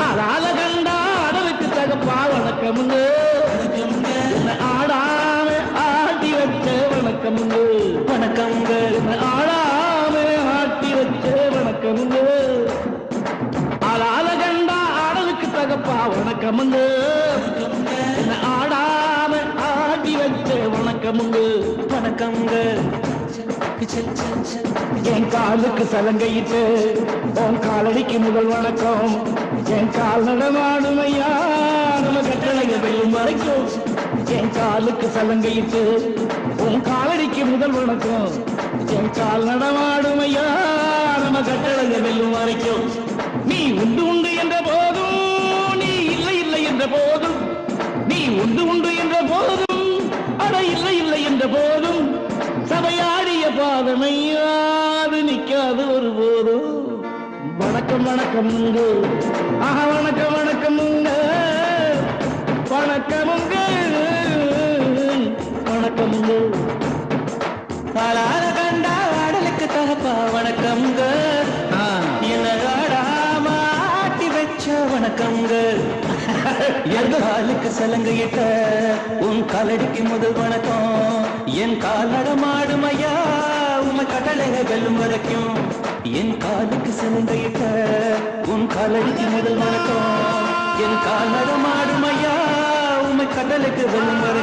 அதால கண்டா அடலுக்கு தகப்பா வணக்கமுங்க ஆடாம ஆட்டி வச்ச வணக்கமுங்க வணக்கமுங்க ஆடாம ஆட்டி வச்ச வணக்கமுங்க அதால கண்டா அடலுக்கு தகப்பா வணக்கமுங்க ஆடாம ஆட்டி வச்ச வணக்கமுங்க வணக்கமுங்க என் காலுக்கு சலங்கையிட்டு உன் காலடிக்கு முதல் வணக்கம் என் கால் நடமாடுமையா நம்ம கட்டளைய வெல்லும் வரைக்கும் என் காலுக்கு சலங்கையிட்டு உன் காலடிக்கு முதல் வணக்கம் என் கால் நடமாடுமையா நம்ம கட்டளைய வெல்லும் வரைக்கும் நீ உண்டு உண்டு என்ற போதும் நீ இல்லை இல்லை என்ற போதும் நீ உண்டு உண்டு என்ற போதும் அட இல்லை இல்லை என்ற போதும் சபையாடிய பாதமையாது நிக்காது ஒரு போதும் வணக்கம் வணக்கமுங்க ஆஹா வணக்கம் வணக்கமுங்க வணக்கமுங்க வணக்கமுங்க பாலார கண்டா ஆடலுக்கு தகப்பா வணக்கமுங்க என்ன ஆடாம ஆட்டி வச்ச வணக்கமுங்க என் காலுக்கு சலங்கையிட்ட உன் காலடிக்கு முதல் வணக்கம் என் கால் நடமாடுமையா உமை கடலைய வெல்லும் வரைக்கும் என் காலுக்கு சலங்கையிட்ட உன் காலடிக்கு முதல் வணக்கம் என் கால் நடமாடுமையா உமை கடலுக்கு வெல்லும் வரைக்கும்